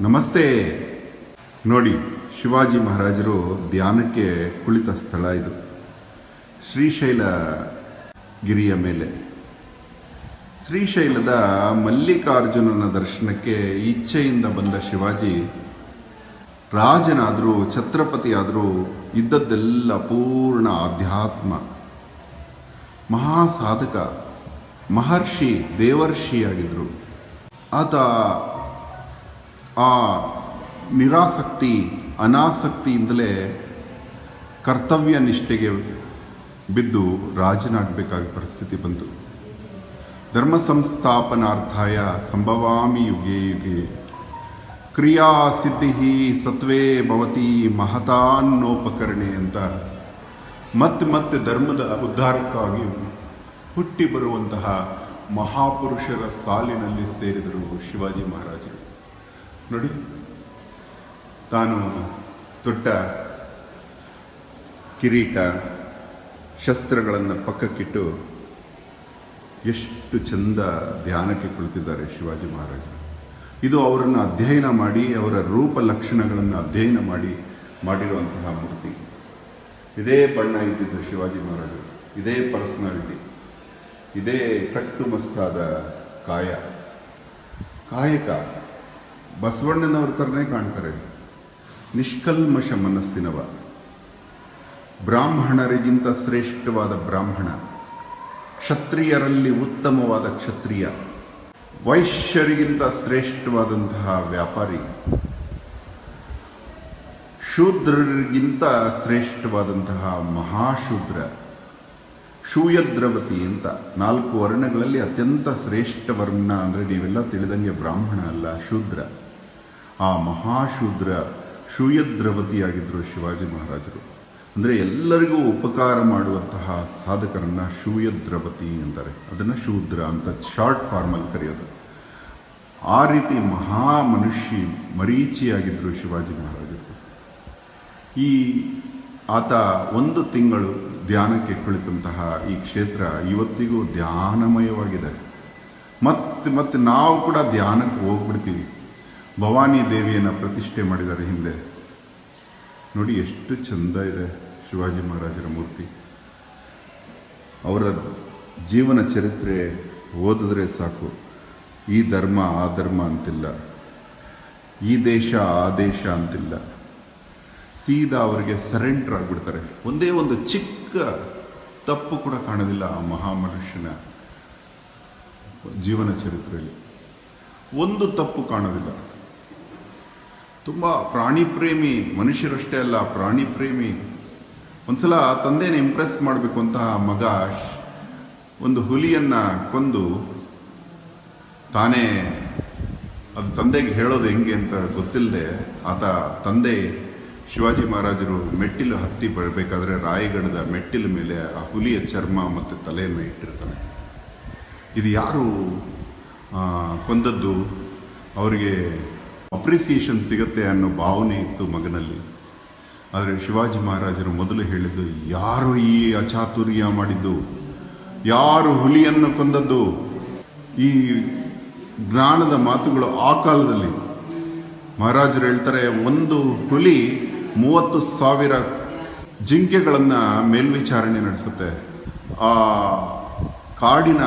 ನಮಸ್ತೆ. ನೋಡಿ, ಶಿವಾಜಿ ಮಹಾರಾಜರು ಧ್ಯಾನಕ್ಕೆ ಕುಳಿತ ಸ್ಥಳ ಇದು. ಶ್ರೀಶೈಲ ಗಿರಿಯ ಮೇಲೆ ಶ್ರೀಶೈಲದ ಮಲ್ಲಿಕಾರ್ಜುನನ ದರ್ಶನಕ್ಕೆ ಇಚ್ಛೆಯಿಂದ ಬಂದ ಶಿವಾಜಿ ರಾಜನಾದರೂ ಛತ್ರಪತಿ ಆದರೂ ಇದ್ದದ್ದೆಲ್ಲ ಪೂರ್ಣ ಆಧ್ಯಾತ್ಮ. ಮಹಾಸಾಧಕ, ಮಹರ್ಷಿ, ದೇವರ್ಷಿಯಾಗಿದ್ದರು. ಆತ ಆ ನಿರಾಸಕ್ತಿ ಅನಾಸಕ್ತಿಯಿಂದಲೇ ಕರ್ತವ್ಯ ನಿಷ್ಠೆಗೆ ಬಿದ್ದು ರಾಜನಾಗಬೇಕಾದ ಪರಿಸ್ಥಿತಿ ಬಂತು. ಧರ್ಮ ಸಂಸ್ಥಾಪನಾರ್ಥಾಯ ಸಂಭವಾಮಿ ಯುಗೆ ಯುಗೆ ಕ್ರಿಯಾ ಸಿದ್ಧಿ ಸತ್ವೇ ಭವತಿ ಮಹತಾನ್ನೋಪಕರಣೆ ಅಂತ ಮತ್ತೆ ಧರ್ಮದ ಉದ್ಧಾರಕ್ಕಾಗಿ ಹುಟ್ಟಿ ಬರುವಂತಹ ಮಹಾಪುರುಷರ ಸಾಲಿನಲ್ಲಿ ಸೇರಿದರು ಶಿವಾಜಿ ಮಹಾರಾಜರು. ನೋಡಿ, ತಾನು ತೊಟ್ಟ ಕಿರೀಟ ಶಸ್ತ್ರಗಳನ್ನು ಪಕ್ಕಕ್ಕಿಟ್ಟು ಎಷ್ಟು ಚಂದ ಧ್ಯಾನಕ್ಕೆ ಕುಳಿತಿದ್ದಾರೆ ಶಿವಾಜಿ ಮಹಾರಾಜರು. ಇದು ಅವರನ್ನು ಅಧ್ಯಯನ ಮಾಡಿ, ಅವರ ರೂಪ ಲಕ್ಷಣಗಳನ್ನು ಅಧ್ಯಯನ ಮಾಡಿರುವಂತಹ ಮೂರ್ತಿ. ಇದೇ ಬಣ್ಣ ಇದ್ದಿದ್ದು ಶಿವಾಜಿ ಮಹಾರಾಜರು, ಇದೇ ಪರ್ಸನಾಲಿಟಿ, ಇದೇ ಕಟ್ಟುಮಸ್ತಾದ ಕಾಯಕ. ಬಸವಣ್ಣನವ್ರ ಥರನೇ ಕಾಣ್ತಾರೆ. ನಿಷ್ಕಲ್ಮಶ ಮನಸ್ಸಿನವ, ಬ್ರಾಹ್ಮಣರಿಗಿಂತ ಶ್ರೇಷ್ಠವಾದ ಬ್ರಾಹ್ಮಣ, ಕ್ಷತ್ರಿಯರಲ್ಲಿ ಉತ್ತಮವಾದ ಕ್ಷತ್ರಿಯ, ವೈಶ್ಯರಿಗಿಂತ ಶ್ರೇಷ್ಠವಾದಂತಹ ವ್ಯಾಪಾರಿ, ಶೂದ್ರರಿಗಿಂತ ಶ್ರೇಷ್ಠವಾದಂತಹ ಮಹಾಶೂದ್ರ, ಶೂಯದ್ರವತಿ ಅಂತ 4 ವರ್ಣಗಳಲ್ಲಿ ಅತ್ಯಂತ ಶ್ರೇಷ್ಠ ವರ್ಣ ಅಂದರೆ ನೀವೆಲ್ಲ ತಿಳಿದಂಗೆ ಬ್ರಾಹ್ಮಣ ಅಲ್ಲ, ಶೂದ್ರ. ಆ ಮಹಾಶೂದ್ರ ಶೂಯದ್ರವತಿಯಾಗಿದ್ದರು ಶಿವಾಜಿ ಮಹಾರಾಜರು. ಅಂದರೆ ಎಲ್ಲರಿಗೂ ಉಪಕಾರ ಮಾಡುವಂತಹ ಸಾಧಕರನ್ನು ಶೂಯದ್ರವತಿ ಅಂತಾರೆ. ಅದನ್ನು ಶೂದ್ರ ಅಂತ ಶಾರ್ಟ್ ಫಾರ್ಮಲ್ಲಿ ಕರೆಯೋದು. ಆ ರೀತಿ ಮಹಾ ಮನುಷ್ಯ ಮರೀಚಿಯಾಗಿದ್ದರು ಶಿವಾಜಿ ಮಹಾರಾಜರು. ಆತ 1 ತಿಂಗಳು ಧ್ಯಾನಕ್ಕೆ ಕುಳಿತಂತಹ ಈ ಕ್ಷೇತ್ರ ಇವತ್ತಿಗೂ ಧ್ಯಾನಮಯವಾಗಿದೆ. ಮತ್ತೆ ನಾವು ಕೂಡ ಧ್ಯಾನಕ್ಕೆ ಹೋಗ್ಬಿಡ್ತೀವಿ. ಭವಾನಿ ದೇವಿಯನ್ನು ಪ್ರತಿಷ್ಠೆ ಮಾಡಿದ್ದಾರೆ ಹಿಂದೆ. ನೋಡಿ ಎಷ್ಟು ಚಂದ ಇದೆ ಶಿವಾಜಿ ಮಹಾರಾಜರ ಮೂರ್ತಿ. ಅವರ ಜೀವನ ಚರಿತ್ರೆ ಓದಿದ್ರೆ ಸಾಕು. ಈ ಧರ್ಮ ಆ ಧರ್ಮ ಅಂತಿಲ್ಲ, ಈ ದೇಶ ಆ ದೇಶ ಅಂತಿಲ್ಲ. ಸೀದಾ ಅವರಿಗೆ ಸರೆಂಡರ್ ಆಗಿಬಿಡ್ತಾರೆ. ಒಂದೇ ಒಂದು ಚಿಕ್ಕ ತಪ್ಪು ಕೂಡ ಕಾಣೋದಿಲ್ಲ ಆ ಮಹಾಮನುಷ್ಯನ ಜೀವನ ಚರಿತ್ರೆಯಲ್ಲಿ. ಒಂದು ತಪ್ಪು ಕಾಣೋದಿಲ್ಲ. ತುಂಬ ಪ್ರಾಣಿ ಪ್ರೇಮಿ, ಮನುಷ್ಯರಷ್ಟೇ ಅಲ್ಲ ಪ್ರಾಣಿ ಪ್ರೇಮಿ. ಒಂದ್ಸಲ ತಂದೆನ ಇಂಪ್ರೆಸ್ ಮಾಡಬೇಕು ಅಂತ ಮಗ ಒಂದು ಹುಲಿಯನ್ನು ಕೊಂದು ತಾನೇ ಅದು ತಂದೆಗೆ ಹೇಳೋದು ಹೆಂಗೆ ಅಂತ ಗೊತ್ತಿಲ್ಲದೆ ತಂದೆ ಶಿವಾಜಿ ಮಹಾರಾಜರು ಮೆಟ್ಟಿಲು ಹತ್ತಿ ಬರಬೇಕಾದ್ರೆ ರಾಯಗಢದ ಮೆಟ್ಟಿಲ ಮೇಲೆ ಆ ಹುಲಿಯ ಚರ್ಮ ಮತ್ತು ತಲೆಯನ್ನು ಇಟ್ಟಿರ್ತಾನೆ. ಇದು ಯಾರು ಕೊಂದದ್ದು, ಅವರಿಗೆ ಅಪ್ರಿಸಿಯೇಷನ್ ಸಿಗುತ್ತೆ ಅನ್ನೋ ಭಾವನೆ ಇತ್ತು ಮಗನಲ್ಲಿ. ಆದರೆ ಶಿವಾಜಿ ಮಹಾರಾಜರು ಮೊದಲು ಹೇಳಿದ್ದು, ಯಾರು ಈ ಅಚಾತುರ್ಯ ಮಾಡಿದ್ದು, ಯಾರು ಹುಲಿಯನ್ನು ಕೊಂದದ್ದು. ಈ ಜ್ಞಾನದ ಮಾತುಗಳು ಆ ಕಾಲದಲ್ಲಿ. ಮಹಾರಾಜರು ಹೇಳ್ತಾರೆ, ಒಂದು ಹುಲಿ 30,000 ಜಿಂಕೆಗಳನ್ನು ಮೇಲ್ವಿಚಾರಣೆ ನಡೆಸುತ್ತೆ. ಆ ಕಾಡಿನ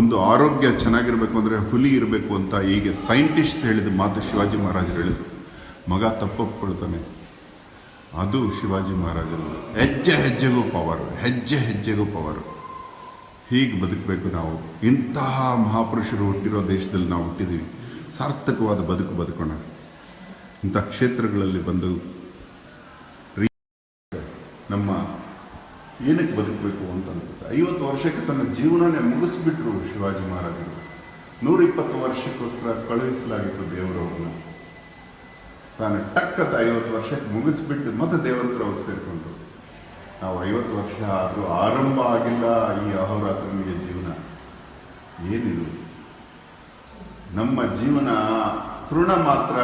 ಒಂದು ಆರೋಗ್ಯ ಚೆನ್ನಾಗಿರ್ಬೇಕು ಅಂದರೆ ಹುಲಿ ಇರಬೇಕು ಅಂತ ಹೀಗೆ ಸೈಂಟಿಸ್ಟ್ಸ್ ಹೇಳಿದ ಮಾತು ಶಿವಾಜಿ ಮಹಾರಾಜರು ಹೇಳಿದರು. ಮಗ ತಪ್ಪೊಪ್ಕೊಳ್ತಾನೆ. ಅದು ಶಿವಾಜಿ ಮಹಾರಾಜರು. ಹೆಜ್ಜೆ ಹೆಜ್ಜೆಗೂ ಪವರು. ಹೀಗೆ ಬದುಕಬೇಕು ನಾವು. ಇಂತಹ ಮಹಾಪುರುಷರು ಹುಟ್ಟಿರೋ ದೇಶದಲ್ಲಿ ನಾವು ಹುಟ್ಟಿದ್ದೀವಿ. ಸಾರ್ಥಕವಾದ ಬದುಕೋಣ. ಇಂಥ ಕ್ಷೇತ್ರಗಳಲ್ಲಿ ಬಂದು ನಮ್ಮ ಏನಕ್ಕೆ ಬದುಕಬೇಕು ಅಂತ ಅನಿಸುತ್ತೆ. 50 ವರ್ಷಕ್ಕೆ ತನ್ನ ಜೀವನನೇ ಮುಗಿಸ್ಬಿಟ್ರು ಶಿವಾಜಿ ಮಹಾರಾಜರು. 120 ವರ್ಷಕ್ಕೋಸ್ಕರ ಕಳುಹಿಸಲಾಗಿತ್ತು ದೇವರವ್ರನ್ನ. ತಾನು ಟಕ್ಕದ 50 ವರ್ಷಕ್ಕೆ ಮುಗಿಸ್ಬಿಟ್ಟು ಮತ್ತೆ ದೇವರ ಹತ್ರ ಹೋಗಿ ಸೇರಿಕೊಂಡ್ರು. ನಾವು 50 ವರ್ಷ ಆದರೂ ಆರಂಭ ಆಗಿಲ್ಲ ಈ ಅಹೋರಾತ್ರನಿಗೆ ಜೀವನ. ಏನಿದು ನಮ್ಮ ಜೀವನ ತೃಣ ಮಾತ್ರ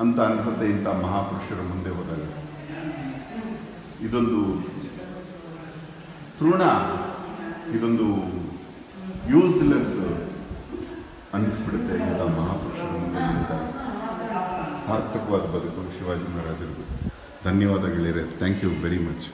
ಅಂತ ಅನಿಸುತ್ತೆ ಇಂಥ ಮಹಾಪುರುಷರ ಮುಂದೆ ಹೋದಾಗ. ಇದೊಂದು ತೃಣ, ಇದೊಂದು ಯೂಸ್ಲೆಸ್ ಅನ್ನಿಸ್ಬಿಡುತ್ತೆ ಇಂಥ ಮಹಾಪುರುಷರು. ಸಾರ್ಥಕವಾದ ಬದುಕು ಶಿವಾಜಿ ಮಹಾರಾಜರದು. ಧನ್ಯವಾದ ಗೆಳೆಯರೆ. Thank you very much.